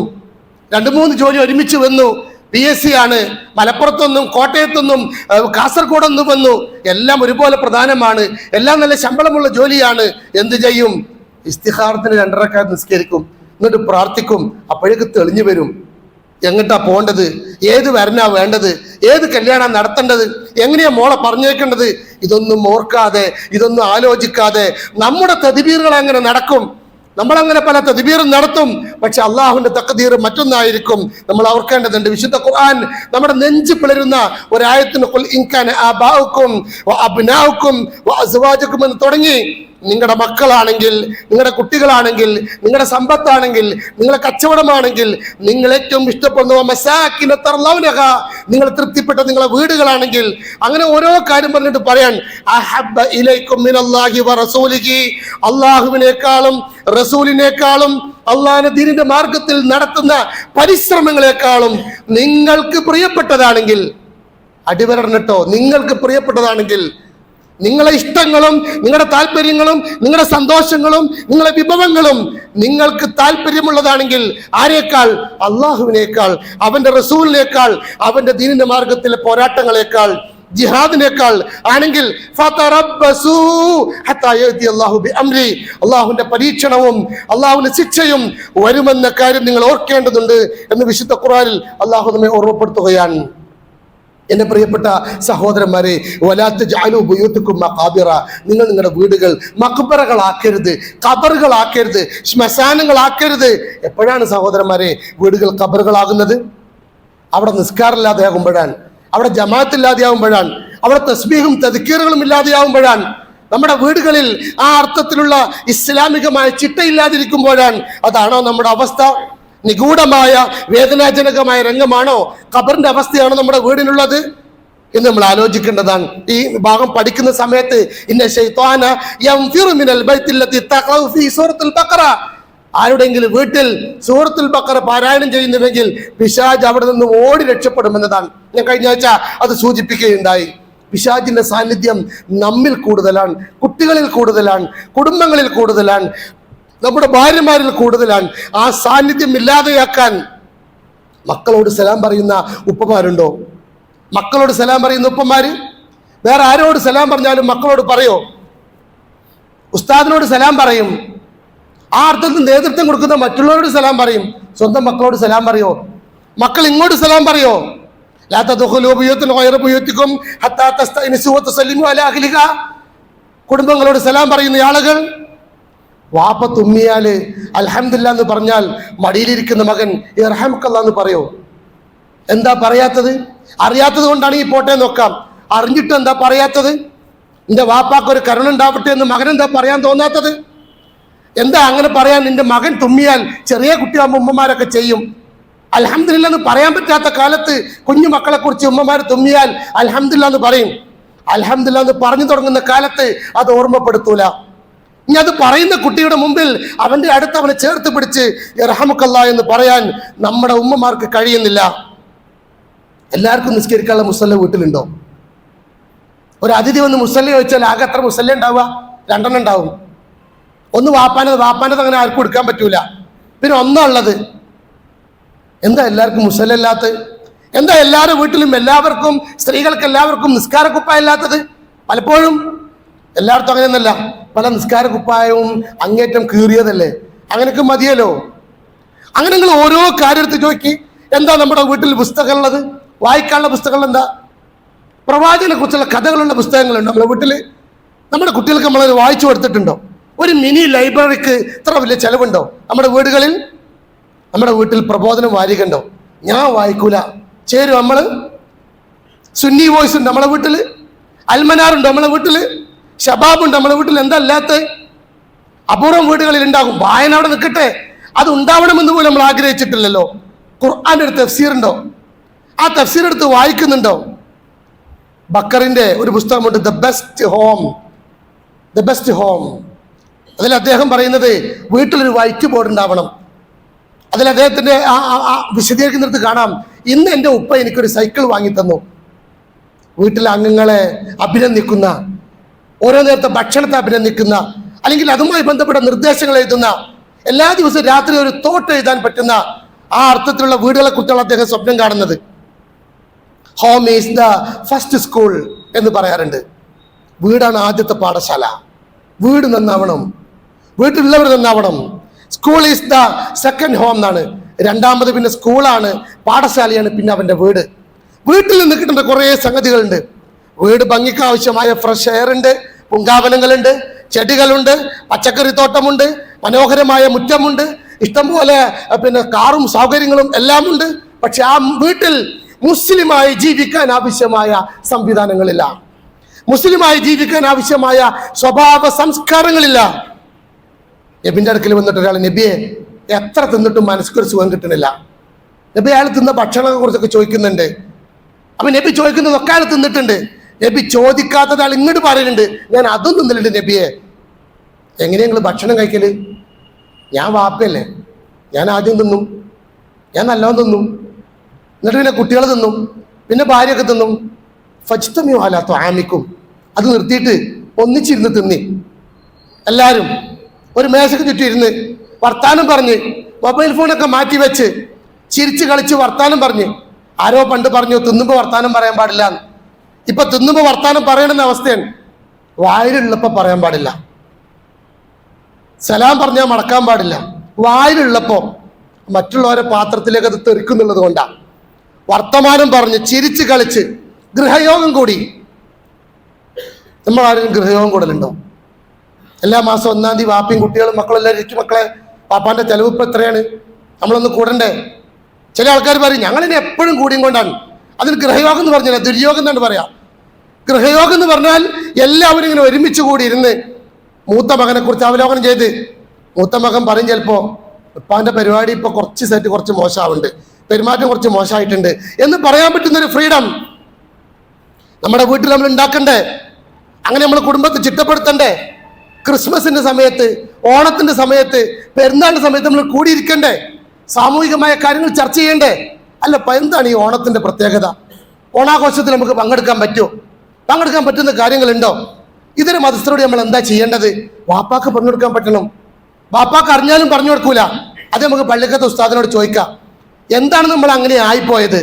2-3 ജോലി ഒരുമിച്ച് വന്നു. PSC ആണ്, മലപ്പുറത്തൊന്നും കോട്ടയത്തൊന്നും കാസർഗോഡൊന്നും വന്നു. എല്ലാം ഒരുപോലെ പ്രധാനമാണ്, എല്ലാം നല്ല ശമ്പളമുള്ള ജോലിയാണ്. എന്ത് ചെയ്യും? ഇസ്തിഖാറത്തിന് 2 റക്അത്ത് നിസ്കരിക്കും, എന്നിട്ട് പ്രാർത്ഥിക്കും. അപ്പോഴേക്ക് തെളിഞ്ഞു വരും എങ്ങട്ടാ പോണ്ടത്, ഏത് വരനാ വേണ്ടത്, ഏത് കല്യാണം നടത്തേണ്ടത്, എങ്ങനെയാ മോളെ പറഞ്ഞേക്കേണ്ടത്. ഇതൊന്നും ഓർക്കാതെ, ഇതൊന്നും ആലോചിക്കാതെ നമ്മുടെ തദ്ബീറുകൾ അങ്ങനെ നടക്കും. നമ്മളങ്ങനെ പല തദ്ബീറും നടത്തും. പക്ഷെ അള്ളാഹുവിന്റെ തഖ്ദീർ മറ്റൊന്നായിരിക്കും. നമ്മൾ ഓർക്കേണ്ടതുണ്ട്. വിശുദ്ധ ഖുർആൻ നമ്മുടെ നെഞ്ച് പിളരുന്ന ഒരായത്തിന് ഖുൽ ഇൻ കാന ആബാഉക്കും വഅബ്നാഉക്കും വഅസ്വാജുക്കും എന്ന് തുടങ്ങി നിങ്ങളുടെ മക്കളാണെങ്കിൽ, നിങ്ങളുടെ കുട്ടികളാണെങ്കിൽ, നിങ്ങളുടെ സമ്പത്താണെങ്കിൽ, നിങ്ങളുടെ കച്ചവടമാണെങ്കിൽ, നിങ്ങൾ ഏറ്റവും ഇഷ്ടപ്പെടുന്ന മസാകിന തർലൗനഹ, നിങ്ങൾ തൃപ്തിപ്പെട്ട നിങ്ങളുടെ വീടുകളാണെങ്കിൽ, അങ്ങനെ ഓരോ കാര്യം പറഞ്ഞിട്ട് പറയാൻ അഹബ്ബ ഇലൈക്കും മിനല്ലാഹി വറസൂലിഹി, അല്ലാഹുവിനേക്കാളും റസൂലിനേക്കാളും അള്ളാഹുവിന്റെ ദീനിന്റെ മാർഗത്തിൽ നടത്തുന്ന പരിശ്രമങ്ങളെക്കാളും നിങ്ങൾക്ക് പ്രിയപ്പെട്ടതാണെങ്കിൽ, അടിവരണിട്ടോ, നിങ്ങൾക്ക് പ്രിയപ്പെട്ടതാണെങ്കിൽ, നിങ്ങളെ ഇഷ്ടങ്ങളും നിങ്ങളുടെ താല്പര്യങ്ങളും നിങ്ങളുടെ സന്തോഷങ്ങളും നിങ്ങളുടെ വിഭവങ്ങളും നിങ്ങൾക്ക് താല്പര്യമുള്ളതാണെങ്കിൽ, ആരേക്കാൾ? അള്ളാഹുവിനേക്കാൾ, അവന്റെ റസൂലിനേക്കാൾ, അവന്റെ ദീനിന്റെ മാർഗത്തിലെ പോരാട്ടങ്ങളെക്കാൾ, ജിഹാദിനേക്കാൾ ആണെങ്കിൽ അള്ളാഹുവിന്റെ പരീക്ഷണവും അള്ളാഹുവിന്റെ ശിക്ഷയും വരുമെന്ന കാര്യം നിങ്ങൾ ഓർക്കേണ്ടതുണ്ട് എന്ന് വിശുദ്ധ ഖുർആനിൽ അള്ളാഹു നമ്മെ ഓർമ്മപ്പെടുത്തുകയാണ്. എന്റെ പ്രിയപ്പെട്ട സഹോദരന്മാരെ, വലാത്ത് ജഅലു ബുയൂതക്കും മഖാബിറ, നിങ്ങൾ നിങ്ങളുടെ വീടുകൾ മഖ്ബറകളാക്കരുത്, ഖബറുകളാക്കരുത്, ശ്മശാനങ്ങളാക്കരുത്. എപ്പോഴാണ് സഹോദരന്മാരെ വീടുകൾ ഖബറുകളാകുന്നത്? അവിടെ നിസ്കാരമില്ലാതെയാകുമ്പോഴാണ്, അവിടെ ജമാഅത്തില്ലാതെയാകുമ്പോഴാണ്, അവിടെ തസ്ബീഹും തദ്കീറുകളും ഇല്ലാതെയാകുമ്പോഴാണ്, നമ്മുടെ വീടുകളിൽ ആ അർത്ഥത്തിലുള്ള ഇസ്ലാമികമായ ചിട്ടയില്ലാതിരിക്കുമ്പോഴാണ്. അതാണോ നമ്മുടെ അവസ്ഥ? നിഗൂഢമായ വേദനാജനകമായ രംഗമാണോ? ഖബറിന്റെ അവസ്ഥയാണോ നമ്മുടെ വീടിനുള്ളത് എന്ന് നമ്മൾ ആലോചിക്കേണ്ടതാണ്. ഈ ഭാഗം പഠിക്കുന്ന സമയത്ത് ഇന്ന ശൈത്വാന യൻഫിറു മിനൽ ബൈത്തില്ലതി തഖറു ഫീ സൂറത്തുൽ ബഖറ, ആരുടെങ്കിലും വീട്ടിൽ സൂറത്തുൽ ബഖറ പാരായണം ചെയ്യുന്നുവെങ്കിൽ പിശാച് അവിടെ നിന്ന് ഓടി രക്ഷപ്പെടുമെന്നതാണ്. ഞാൻ കഴിഞ്ഞ ആഴ്ച അത് സൂചിപ്പിക്കുകയുണ്ടായി. പിശാചിന്റെ സാന്നിധ്യം നമ്മിൽ കൂടുതലാണ്, കുട്ടികളിൽ കൂടുതലാണ്, കുടുംബങ്ങളിൽ കൂടുതലാണ്, നമ്മുടെ ഭാര്യമാരിൽ കൂടുതലാണ്. ആ സാന്നിധ്യം ഇല്ലാതെയാക്കാൻ മക്കളോട് സലാം പറയുന്ന ഉപ്പമാരുണ്ടോ? മക്കളോട് സലാം പറയുന്ന ഉപ്പമാര് വേറെ ആരോട് സലാം പറഞ്ഞാലും മക്കളോട് പറയോ? ഉസ്താദിനോട് സലാം പറയും. ആ അർത്ഥത്തിൽ നേതൃത്വം കൊടുക്കുന്ന മറ്റുള്ളവരോട് സലാം പറയും. സ്വന്തം മക്കളോട് സലാം പറയോ? മക്കൾ ഇങ്ങോട്ട് സലാം പറയോ? ലാ തദ്ഖുലൂ ബുയൂതൻ ഗൈറ ബുയൂതികും ഹത്താ തസ്തഅനിസു വതസല്ലിമു അലാ അഹ്ലിഹ. കുടുംബങ്ങളോട് സലാം പറയുന്ന ആളുകൾ വാപ്പ തുമ്മിയാല് അൽഹംദുലില്ലാ എന്ന് പറഞ്ഞാൽ മടിയിലിരിക്കുന്ന മകൻ ഇർഹംകല്ലാ എന്ന് പറയോ? എന്താ പറയാത്തത്? അറിയാത്തത് കൊണ്ടാണ് ഈ പോട്ടെ നോക്കാം. അറിഞ്ഞിട്ട് എന്താ പറയാത്തത്? നിന്റെ വാപ്പാക്ക് ഒരു കരുണ ഉണ്ടാവട്ടെ എന്ന് മകൻ എന്താ പറയാൻ തോന്നാത്തത്? എന്താ അങ്ങനെ പറയാൻ? നിന്റെ മകൻ തുമ്മിയാൽ ചെറിയ കുട്ടിയാകുമ്പോൾ ഉമ്മമാരൊക്കെ ചെയ്യും. അൽഹംദുലില്ലാ എന്ന് പറയാൻ പറ്റാത്ത കാലത്ത് കുഞ്ഞു മക്കളെ കുറിച്ച് ഉമ്മമാർ തുമ്മിയാൽ അൽഹംദുലില്ലാ എന്ന് പറയും. അൽഹംദുലില്ലാ എന്ന് പറഞ്ഞു തുടങ്ങുന്ന കാലത്ത് അത് ഓർമ്മപ്പെടുത്തൂല. ഇനി അത് പറയുന്ന കുട്ടിയുടെ മുമ്പിൽ അവന്റെ അടുത്ത് അവനെ ചേർത്ത് പിടിച്ച് ഇർഹമുക്കല്ലാ എന്ന് പറയാൻ നമ്മുടെ ഉമ്മമാർക്ക് കഴിയുന്നില്ല. എല്ലാവർക്കും നിസ്കരിക്കാനുള്ള മുസല്ല വീട്ടിലുണ്ടോ? ഒരു അതിഥി വന്ന് മുസല്ല ചോദിച്ചാൽ ആകെ എത്ര മുസല്ല ഉണ്ടാവുക? 2 ഉണ്ടാവും. ഒന്ന് വാപ്പാനത് അങ്ങനെ ആർക്കും എടുക്കാൻ പറ്റൂല. പിന്നെ ഒന്നുള്ളത്. എന്താ എല്ലാവർക്കും മുസല്ല ഇല്ലാത്തത്? എന്താ എല്ലാവരുടെ വീട്ടിലും എല്ലാവർക്കും, സ്ത്രീകൾക്ക് എല്ലാവർക്കും നിസ്കാര കുപ്പായം ഇല്ലാത്തത്? പലപ്പോഴും എല്ലായിടത്തും അങ്ങനെയൊന്നല്ല. പല നിസ്കാര കുപ്പായവും അങ്ങേറ്റം കീറിയതല്ലേ, അങ്ങനെയൊക്കെ മതിയല്ലോ. അങ്ങനെ നിങ്ങൾ ഓരോ കാര്യത്തിൽ ചോദിക്കി, എന്താ നമ്മുടെ വീട്ടിൽ പുസ്തകം ഉള്ളത്, വായിക്കാനുള്ള പുസ്തകങ്ങൾ എന്താ? പ്രവാചകനെ കുറിച്ചുള്ള കഥകളുള്ള പുസ്തകങ്ങളുണ്ട് നമ്മുടെ വീട്ടിൽ? നമ്മുടെ കുട്ടികൾക്ക് നമ്മളത് വായിച്ചു കൊടുത്തിട്ടുണ്ടോ? ഒരു മിനി ലൈബ്രറിക്ക് ഇത്ര വലിയ ചെലവുണ്ടോ നമ്മുടെ വീടുകളിൽ? നമ്മുടെ വീട്ടിൽ പ്രബോധനം വാരികണ്ടോ? ഞാൻ വായിക്കൂല. ചേരും നമ്മൾ? സുന്നി വോയിസ് ഉണ്ട് നമ്മളെ വീട്ടിൽ, അൽമനാറുണ്ട് നമ്മളെ വീട്ടിൽ, ഷബാബുണ്ട് നമ്മളെ വീട്ടിൽ. എന്താ അല്ലാത്ത? അപൂർവം വീടുകളിൽ ഉണ്ടാകും. വായന അവിടെ നിൽക്കട്ടെ, അത് ഉണ്ടാവണമെന്ന് പോലും നമ്മൾ ആഗ്രഹിച്ചിട്ടില്ലല്ലോ. ഖുർആന്റെ ഒരു തഫ്സീർ ഉണ്ടോ? ആ തഫ്സീർ എടുത്ത് വായിക്കുന്നുണ്ടോ? ബക്കറിന്റെ ഒരു പുസ്തകമുണ്ട്, ദ ബെസ്റ്റ് ഹോം. അതിൽ അദ്ദേഹം പറയുന്നത് വീട്ടിലൊരു വൈറ്റ് ബോർഡ് ഉണ്ടാവണം. അതിൽ അദ്ദേഹത്തിന്റെ വിശദീകരിക്കുന്നിടത്ത് കാണാം, ഇന്ന് എൻ്റെ ഉപ്പ എനിക്കൊരു സൈക്കിൾ വാങ്ങി തന്നു. വീട്ടിലെ അംഗങ്ങളെ അഭിനന്ദിക്കുന്ന, ഓരോ നേരത്തെ ഭക്ഷണത്തെ അഭിനന്ദിക്കുന്ന, അല്ലെങ്കിൽ അതുമായി ബന്ധപ്പെട്ട നിർദ്ദേശങ്ങൾ എഴുതുന്ന, എല്ലാ ദിവസവും രാത്രി ഒരു തോട്ട് എഴുതാൻ പറ്റുന്ന ആ അർത്ഥത്തിലുള്ള വീടുകളെ കുറിച്ചാണ് അദ്ദേഹം സ്വപ്നം കാണുന്നത്. Home is the first school എന്ന് പറയാറുണ്ട്. വീടാണ് ആദ്യത്തെ പാഠശാല. വീട് നന്നാവണം, വീട്ടിലുള്ളവർ നന്നാവണം. School is the second home എന്നാണ്. രണ്ടാമത് പിന്നെ സ്കൂളാണ്, പാഠശാലയാണ്, പിന്നെ അവൻ്റെ വീട്. വീട്ടിൽ നിന്ന് കിട്ടേണ്ട കുറേ സംഗതികളുണ്ട്. വീട് ഭംഗിക്ക് ആവശ്യമായ ഫ്രഷ് എയർ ഉണ്ട്, പൂങ്കാവനങ്ങളുണ്ട്, ചെടികളുണ്ട്, പച്ചക്കറി തോട്ടമുണ്ട്, മനോഹരമായ മുറ്റമുണ്ട്, ഇഷ്ടംപോലെ പിന്നെ കാറും സൗകര്യങ്ങളും എല്ലാം ഉണ്ട്. പക്ഷെ ആ വീട്ടിൽ മുസ്ലിമായി ജീവിക്കാൻ ആവശ്യമായ സംവിധാനങ്ങളില്ല, മുസ്ലിമായി ജീവിക്കാൻ ആവശ്യമായ സ്വഭാവ സംസ്കാരങ്ങളില്ല. നബിന്റെ അടുക്കൽ വന്നിട്ട് ഒരാൾ, നബിയെ എത്ര തിന്നിട്ടും മനസ്സിക്കൊരു സുഖം കിട്ടണില്ല. നബി അയാൾ തിന്ന ഭക്ഷണത്തെ കുറിച്ചൊക്കെ ചോദിക്കുന്നുണ്ട്. അപ്പൊ നബി ചോദിക്കുന്നതൊക്കെ അയാൾ തിന്നിട്ടുണ്ട്. നബി ചോദിക്കാത്തത് ആൾ ഇങ്ങോട്ട് പറയുന്നുണ്ട്, ഞാൻ അതും തിന്നിട്ടുണ്ട് നബിയെ. എങ്ങനെയാ നിങ്ങൾ ഭക്ഷണം കഴിക്കല്? ഞാൻ വാപ്പയല്ലേ, ഞാൻ ആദ്യം തിന്നും, ഞാൻ നല്ലോണം തിന്നും, എന്നിട്ട് പിന്നെ കുട്ടികൾ തിന്നും, പിന്നെ ഭാര്യയൊക്കെ തിന്നും. ഫജ്തമിയോ അല്ലാത്തോ ആമിക്കും, അത് നിർത്തിയിട്ട് ഒന്നിച്ചിരുന്ന് തിന്നി. എല്ലാവരും ഒരു മേശക്ക് ചുറ്റും ഇരുന്ന് വർത്താനം പറഞ്ഞ്, മൊബൈൽ ഫോണൊക്കെ മാറ്റി വെച്ച് ചിരിച്ച് കളിച്ച് വർത്താനം പറഞ്ഞ്. ആരോ പണ്ട് പറഞ്ഞു തിന്നുമ്പോൾ വർത്താനം പറയാൻ പാടില്ല. ഇപ്പൊ തിന്നുമ്പോൾ വർത്താനം പറയണമെന്ന അവസ്ഥയാണ്. വായിലുള്ളപ്പോൾ പറയാൻ പാടില്ല, സലാം പറഞ്ഞാൽ മടക്കാൻ പാടില്ല. വായിലുള്ളപ്പോൾ മറ്റുള്ളവരെ പാത്രത്തിലേക്ക് അത് തെറിക്കുന്നുള്ളത് കൊണ്ടാണ്. വർത്തമാനം പറഞ്ഞ് ചിരിച്ച് കളിച്ച് ഗൃഹയോഗം കൂടി. നമ്മൾ ആരെങ്കിലും ഗൃഹയോഗം കൂടലുണ്ടോ? എല്ലാ മാസം 1-ാം തീയതി വാപ്പയും കുട്ടികളും മക്കളെല്ലാവരും ഇരിക്കും, മക്കളെ പാപ്പാന്റെ ചെലവ് ഇപ്പം എത്രയാണ്, നമ്മളൊന്ന് കൂടണ്ടേ? ചില ആൾക്കാർ പറയും ഞങ്ങളിനി എപ്പോഴും കൂടിയും കൊണ്ടാണ്. അതിന് ഗൃഹയോഗം എന്ന് പറഞ്ഞാൽ ദുര്യോഗം എന്നാണ് പറയാ. ഗൃഹയോഗം എന്ന് പറഞ്ഞാൽ എല്ലാവരും ഇങ്ങനെ ഒരുമിച്ച് കൂടി ഇരുന്ന് മൂത്ത മകനെ കുറിച്ച് അവലോകനം ചെയ്ത്, മൂത്ത മകൻ പറയും ചിലപ്പോ ഉപ്പാന്റെ പരിപാടി ഇപ്പൊ കുറച്ച് സെറ്റ് കുറച്ച് മോശമാവുന്നുണ്ട്, പെരുമാറ്റം കുറച്ച് മോശമായിട്ടുണ്ട് എന്ന് പറയാൻ പറ്റുന്നൊരു ഫ്രീഡം നമ്മുടെ വീട്ടിൽ നമ്മൾ ഉണ്ടാക്കണ്ടേ? അങ്ങനെ നമ്മൾ കുടുംബത്തെ ചിട്ടപ്പെടുത്തണ്ടേ? ക്രിസ്മസിന്റെ സമയത്ത്, ഓണത്തിന്റെ സമയത്ത്, പെരുന്നാളിന്റെ സമയത്ത് നമ്മൾ കൂടിയിരിക്കണ്ടേ? സാമൂഹികമായ കാര്യങ്ങൾ ചർച്ച ചെയ്യണ്ടേ? അല്ല, എന്താണ് ഈ ഓണത്തിന്റെ പ്രത്യേകത? ഓണാഘോഷത്തിൽ നമുക്ക് പങ്കെടുക്കാൻ പറ്റുമോ? പങ്കെടുക്കാൻ പറ്റുന്ന കാര്യങ്ങളുണ്ടോ? ഇതര മതസ്ഥരോട് നമ്മൾ എന്താ ചെയ്യേണ്ടത്? വാപ്പാക്ക് പങ്കെടുക്കാൻ പറ്റണം. വാപ്പാക്ക് അറിഞ്ഞാലും പറഞ്ഞു കൊടുക്കൂല. അത് നമുക്ക് പള്ളിക്കത്തെ ഉസ്താദിനോട് ചോദിക്കാം, എന്താണ് നമ്മൾ അങ്ങനെ ആയിപ്പോയത്?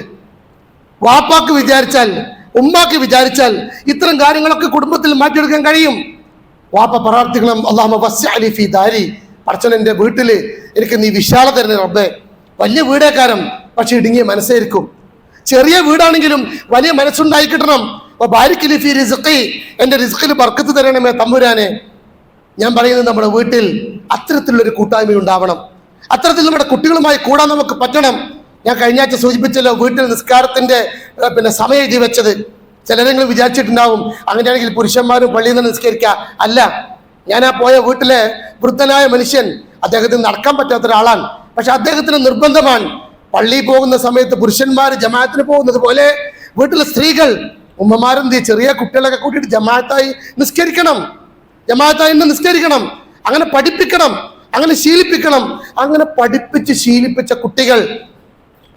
വാപ്പാക്ക് വിചാരിച്ചാൽ, ഉമ്മാക്ക് വിചാരിച്ചാൽ ഇത്തരം കാര്യങ്ങളൊക്കെ കുടുംബത്തിൽ മാറ്റിയെടുക്കാൻ കഴിയും. വാപ്പ പ്രാർത്ഥിക്കണം, അല്ലാഹുമ്മ വസ്സിഅലി ഫീ ദാരി, പടച്ചോനെ വീട്ടില് എനിക്ക് നീ വിശാല തരുന്ന റബ്ബേ. വലിയ വീടേക്കാരം, പക്ഷെ ഇടുങ്ങിയ മനസ്സായിരിക്കും. ചെറിയ വീടാണെങ്കിലും വലിയ മനസ്സുണ്ടായി കിട്ടണം. ബാരിക് ഫീ റിസ്ഖി, എൻ്റെ റിസ്ഖിൽ ബർക്കത്ത് തരണമേ തമ്പുരാനെ. ഞാൻ പറയുന്നത് നമ്മുടെ വീട്ടിൽ അത്തരത്തിലുള്ളൊരു കൂട്ടായ്മ ഉണ്ടാവണം. അത്തരത്തിൽ നമ്മുടെ കുട്ടികളുമായി കൂടാൻ നമുക്ക് പറ്റണം. ഞാൻ കഴിഞ്ഞ ആഴ്ച സൂചിപ്പിച്ചല്ലോ, വീട്ടിൽ നിസ്കാരത്തിന്റെ സമയം എഴുതി വെച്ചത്. ചിലരെങ്കിലും വിചാരിച്ചിട്ടുണ്ടാവും അങ്ങനെയാണെങ്കിൽ പുരുഷന്മാരും പള്ളിയിൽ നിന്ന് നിസ്കരിക്കുക. അല്ല, ഞാൻ ആ പോയ വീട്ടിലെ വൃദ്ധനായ മനുഷ്യൻ, അദ്ദേഹത്തിന് നടക്കാൻ പറ്റാത്ത ഒരാളാണ്. പക്ഷെ അദ്ദേഹത്തിന് നിർബന്ധമാണ് പള്ളിയിൽ പോകുന്ന സമയത്ത് പുരുഷന്മാർ ജമാഅത്തിന് പോകുന്നത് പോലെ വീട്ടിലെ സ്ത്രീകൾ, ഉമ്മമാരും ചെറിയ കുട്ടികളൊക്കെ കൂട്ടിയിട്ട് ജമാഅത്തായി നിസ്കരിക്കണം, ജമാഅത്തായി നിസ്കരിക്കണം. അങ്ങനെ പഠിപ്പിക്കണം, അങ്ങനെ ശീലിപ്പിക്കണം. അങ്ങനെ പഠിപ്പിച്ച് ശീലിപ്പിച്ച കുട്ടികൾ,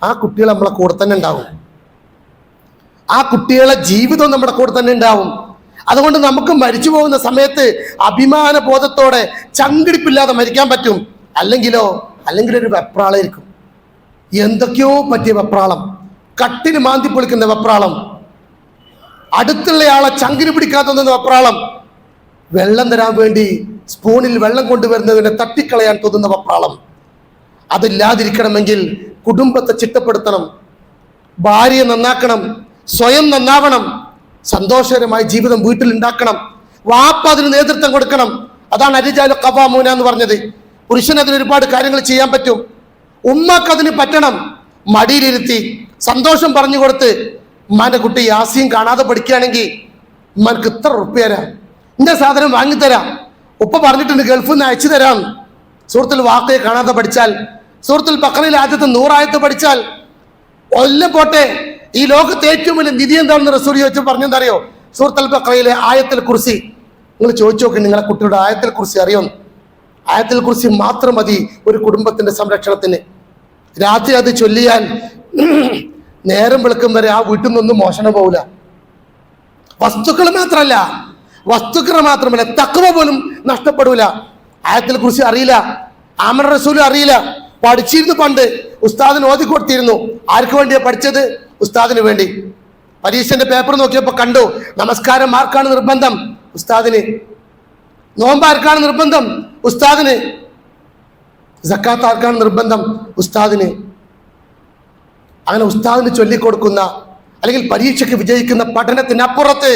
ആ കുട്ടികൾ നമ്മളെ കൂടെ തന്നെ ഉണ്ടാവും. ആ കുട്ടികളെ ജീവിതം നമ്മുടെ കൂടെ തന്നെ ഉണ്ടാവും. അതുകൊണ്ട് നമുക്ക് മരിച്ചു പോകുന്ന സമയത്ത് അഭിമാന ബോധത്തോടെ ചങ്കിടിപ്പില്ലാതെ മരിക്കാൻ പറ്റും. അല്ലെങ്കിൽ ഒരു വെപ്രാളായിരിക്കും, എന്തൊക്കെയോ പറ്റിയ വെപ്രാളം, കട്ടിന് മാന്തി പൊളിക്കുന്ന വെപ്രാളം, അടുത്തുള്ളയാളെ ചങ്കിന് പിടിക്കാത്ത വെപ്രാളം, വെള്ളം തരാൻ വേണ്ടി സ്പൂണിൽ വെള്ളം കൊണ്ടുവരുന്നതിനെ തട്ടിക്കളയാൻ തോന്നുന്ന വെപ്രാളം. അതില്ലാതിരിക്കണമെങ്കിൽ കുടുംബത്തെ ചിട്ടപ്പെടുത്തണം, ഭാര്യയെ നന്നാക്കണം, സ്വയം നന്നാവണം, സന്തോഷകരമായ ജീവിതം വീട്ടിലുണ്ടാക്കണം. വാപ്പ അതിന് നേതൃത്വം കൊടുക്കണം. അതാണ് അരിജാലു ഖവാമൂന എന്ന് പറഞ്ഞത്. പുരുഷൻ അതിന് ഒരുപാട് കാര്യങ്ങൾ ചെയ്യാൻ പറ്റും. ഉമ്മക്ക് അതിന് പറ്റണം. മടിയിലിരുത്തി സന്തോഷം പറഞ്ഞു കൊടുത്ത്, ഉമ്മാന്റെ കുട്ടി യാസീൻ കാണാതെ പഠിക്കുകയാണെങ്കിൽ ഉമ്മക്ക് ഇത്ര ഉറുപ്പ്യ തരാം, ഇന്ന സാധനം വാങ്ങിത്തരാം, ഉപ്പ പറഞ്ഞിട്ടുണ്ട് ഗൾഫിൽ നിന്ന് അയച്ചു തരാം. സൂറത്തുൽ വാഖിയ കാണാതെ പഠിച്ചാൽ, സൂറത്തുൽ ബഖറയിൽ ആദ്യത്തെ 100 ആയത്ത് പഠിച്ചാൽ എല്ലാം പോട്ടെ. ഈ ലോകത്തെ ഏറ്റവും വലിയ നിധി എന്താണെന്ന് റസൂൽ ചോദിച്ചു പറഞ്ഞെന്തറിയോ? സൂറത്തുൽ ബഖറയിലെ ആയത്തുൽ കുർസി. നിങ്ങൾ ചോദിച്ചു നോക്കി, നിങ്ങളെ കുട്ടിയുടെ ആയത്തുൽ കുർസി അറിയോന്ന്? ആയത്തുൽ കുർസി മാത്രം മതി ഒരു കുടുംബത്തിന്റെ സംരക്ഷണത്തിന്. രാത്രി അത് ചൊല്ലിയാൽ നേരം വെളുക്കും വരെ ആ വീട്ടിൽ നിന്നൊന്നും മോഷണം പോവില്ല. വസ്തുക്കൾ മാത്രമല്ല തഖ്വ പോലും നഷ്ടപ്പെടൂല. ആയത്തുൽ കുർസി അറിയില്ല, ആമന റസൂലും അറിയില്ല, പഠിച്ചിരുന്നു പണ്ട്, ഉസ്താദിന് ഓതി കൊടുത്തിരുന്നു. ആർക്ക് വേണ്ടിയാ പഠിച്ചത്? ഉസ്താദിന് വേണ്ടി. പരീക്ഷന്റെ പേപ്പർ നോക്കിയപ്പോ കണ്ടു, നമസ്കാരം ആർക്കാണ് നിർബന്ധം? ഉസ്താദിന്. നോമ്പ് ആർക്കാണ് നിർബന്ധം? ഉസ്താദിന്. സക്കാത്ത് ആർക്കാണ് നിർബന്ധം? ഉസ്താദിന്. അങ്ങനെ ഉസ്താദിന് ചൊല്ലിക്കൊടുക്കുന്ന അല്ലെങ്കിൽ പരീക്ഷയ്ക്ക് വിജയിക്കുന്ന പഠനത്തിനപ്പുറത്ത്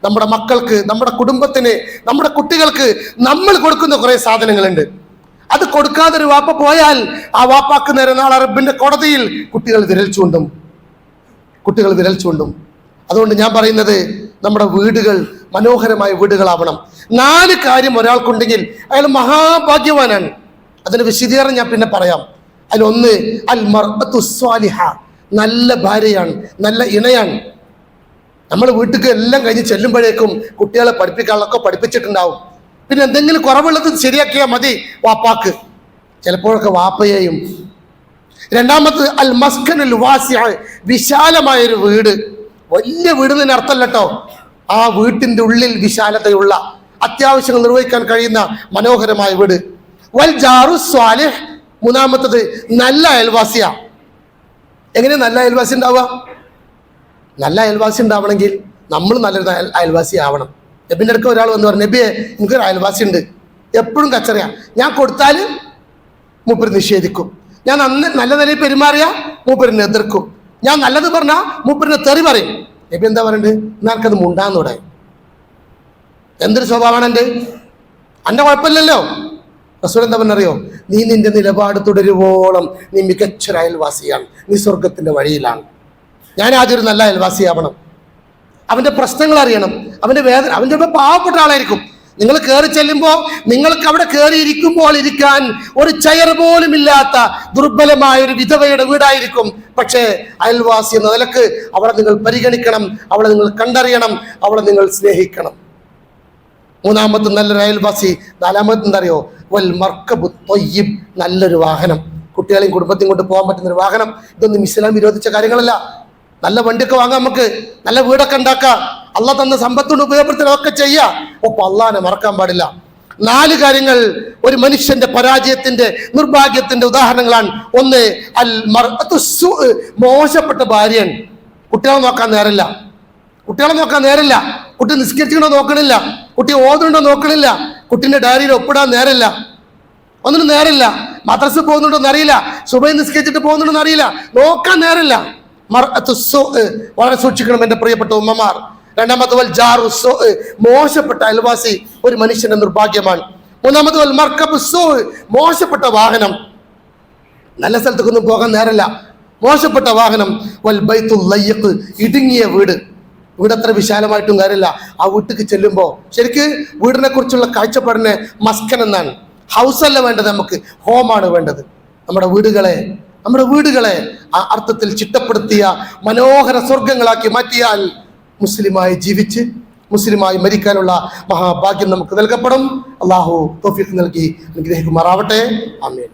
നമ്മുടെ മക്കൾക്ക്, നമ്മുടെ കുടുംബത്തിന്, നമ്മുടെ കുട്ടികൾക്ക് നമ്മൾ കൊടുക്കുന്ന കുറെ സാധനങ്ങളുണ്ട്. അത് കൊടുക്കാതെ ഒരു വാപ്പ പോയാൽ ആ വാപ്പാക്ക് നേരെ നാളെ റബ്ബിന്റെ കോടതിയിൽ കുട്ടികൾ വിരൽ ചൂണ്ടും. അതുകൊണ്ട് ഞാൻ പറയുന്നത്, നമ്മുടെ വീടുകൾ മനോഹരമായ വീടുകളാവണം. 4 കാര്യം ഒരാൾക്കുണ്ടെങ്കിൽ അയാൾ മഹാഭാഗ്യവാനാണ്. അതിന് വിശദീകരണം ഞാൻ പിന്നെ പറയാം. അതിലൊന്ന് അൽ മർഅത്തു സ്വാലിഹ, നല്ല ഭാര്യയാണ്, നല്ല ഇണയാണ്. നമ്മൾ വീട്ടിൽ എല്ലാം കഴിഞ്ഞ് ചെല്ലുമ്പോഴേക്കും കുട്ടികളെ പഠിപ്പിക്കാനുള്ളതൊക്കെ പഠിപ്പിച്ചിട്ടുണ്ടാവും. പിന്നെ എന്തെങ്കിലും കുറവുള്ളത് ശരിയാക്കിയാൽ മതി വാപ്പാക്ക്, ചിലപ്പോഴൊക്കെ വാപ്പയെയും. രണ്ടാമത് അൽ മസ്കനുൽ വാസിഅ, വിശാലമായൊരു വീട്. വലിയ വീട് എന്ന് അർത്ഥമല്ല കേട്ടോ, ആ വീട്ടിന്റെ ഉള്ളിൽ വിശാലതയുള്ള, അത്യാവശ്യങ്ങൾ നിർവഹിക്കാൻ കഴിയുന്ന മനോഹരമായ വീട്. വൽ ജാറു സ്വാലിഹ്, മൂന്നാമത്തത് നല്ല അയൽവാസിയ. എങ്ങനെ നല്ല അയൽവാസി ഉണ്ടാവുക? നല്ല അയൽവാസി ഉണ്ടാവണമെങ്കിൽ നമ്മൾ നല്ലൊരു അയൽവാസി ആവണം. നബിൻ്റെ അടുക്ക ഒരാൾ വന്ന് പറഞ്ഞു, നബിയെ എനിക്കൊരു അയൽവാസി ഉണ്ട്, എപ്പോഴും കച്ചറിയാ, ഞാൻ കൊടുത്താൽ മൂപ്പര് നിഷേധിക്കും, ഞാൻ നല്ല നിലയിൽ പെരുമാറിയ മൂപ്പരിനെ എതിർക്കും, ഞാൻ നല്ലത് പറഞ്ഞാൽ മൂപ്പരിനെ തെറി പറയും. നബി എന്താ പറയണ്ടത്? നിനക്കത് മുണ്ടാന്നൂടെ? എന്തൊരു സ്വഭാവമാണ് എൻ്റെ കുഴപ്പമില്ലല്ലോ. റസൂൽ എന്താ പറഞ്ഞറിയോ? നീ നിന്റെ നിലപാട് തുടരുവോളം നീ മികച്ചൊരു അയൽവാസിയാണ്, നീ സ്വർഗത്തിന്റെ വഴിയിലാണ്. ഞാൻ ആദ്യം ഒരു നല്ല അയൽവാസിയാവണം. അവന്റെ പ്രശ്നങ്ങൾ അറിയണം, അവന്റെ വേദന. അവൻ ചിലപ്പോൾ പാവപ്പെട്ട ആളായിരിക്കും. നിങ്ങൾ കയറി ചെല്ലുമ്പോൾ നിങ്ങൾക്ക് അവിടെ കയറിയിരിക്കുമ്പോൾ ഇരിക്കാൻ ഒരു ചെയർ പോലും ഇല്ലാത്ത ദുർബലമായ ഒരു വിധവയുടെ വീടായിരിക്കും. പക്ഷേ അയൽവാസി എന്ന നിലക്ക് അവളെ നിങ്ങൾ പരിഗണിക്കണം, അവളെ നിങ്ങൾ കണ്ടറിയണം, അവളെ നിങ്ങൾ സ്നേഹിക്കണം. മൂന്നാമത്തെ നല്ലൊരു അയൽവാസി. നാലാമത്തെ എന്താ അറിയോ? വൽ മർക്കബു ത്വയ്യിബ്, നല്ലൊരു വാഹനം, കുട്ടികളെയും കുടുംബത്തെയും കൊണ്ട് പോകാൻ പറ്റുന്ന ഒരു വാഹനം. ഇതൊന്നും ഇസ്ലാം വിരോധിച്ച കാര്യങ്ങളല്ല. നല്ല വണ്ടിയൊക്കെ വാങ്ങാം, നമുക്ക് നല്ല വീടൊക്കെ ഉണ്ടാക്കാം, അള്ളാഹ് തന്ന സമ്പത്തുകൊണ്ട് ഉപയോഗപ്പെടുത്തുന്നതൊക്കെ ചെയ്യാം. ഒപ്പം അള്ളാഹിനെ മറക്കാൻ പാടില്ല. 4 കാര്യങ്ങൾ ഒരു മനുഷ്യന്റെ പരാജയത്തിന്റെ, നിർഭാഗ്യത്തിന്റെ ഉദാഹരണങ്ങളാണ്. ഒന്ന് അൽ മർഅത്തു സൂ, മോശപ്പെട്ട ഭാര്യയാണ്. കുട്ടികളെ നോക്കാൻ നേരമില്ല, കുട്ടി നിസ്കരിച്ചിട്ടോ നോക്കണില്ല, കുട്ടി ഓതുണ്ടോ നോക്കണില്ല, കുട്ടിന്റെ ഡയറിയിൽ ഒപ്പിടാൻ നേരമില്ല, ഒന്നിനും നേരമില്ല. മദ്രസ പോകുന്നുണ്ടോന്ന് അറിയില്ല, സുബഹി നിസ്കരിച്ചിട്ട് പോകുന്നുണ്ടോന്ന് അറിയില്ല, നോക്കാൻ നേരമില്ല. മർഅത്തു സൂ, വളരെ സൂക്ഷിക്കണം എൻ്റെ പ്രിയപ്പെട്ട ഉമ്മമാർ. രണ്ടാമത്തെ വൽ ജാറു സൂ, മോശപ്പെട്ട അയൽവാസി ഒരു മനുഷ്യന്റെ നിർഭാഗ്യമാണ്. മൂന്നാമത് വൽ മർകബു സൂ, മോശപ്പെട്ട വാഹനം, നല്ല സ്ഥലത്തേക്കൊന്നും പോകാൻ നേരമില്ല, മോശപ്പെട്ട വാഹനം. വൽ ബൈത്തുൽ ലയ്യിഖ്, ഇടുങ്ങിയ വീട് അത്ര വിശാലമായിട്ടും കാര്യമില്ല. ആ വീട്ടിലേക്ക് ചെല്ലുമ്പോൾ ശരിക്ക് വീടിനെ കുറിച്ചുള്ള കാഴ്ചപ്പാടിനെ മസ്കൻ എന്നാണ്. ഹൗസ് അല്ല വേണ്ടത്, നമുക്ക് ഹോമാണ് വേണ്ടത്. നമ്മുടെ വീടുകളെ ആ അർത്ഥത്തിൽ ചിട്ടപ്പെടുത്തിയ മനോഹര സ്വർഗങ്ങളാക്കി മാറ്റിയാൽ മുസ്ലിമായി ജീവിച്ച് മുസ്ലിമായി മരിക്കാനുള്ള മഹാഭാഗ്യം നമുക്ക് നൽകപ്പെടും. അള്ളാഹു തൗഫീഖ് നൽകി അനുഗ്രഹിക്കുമാറാവട്ടെ. ആമീൻ.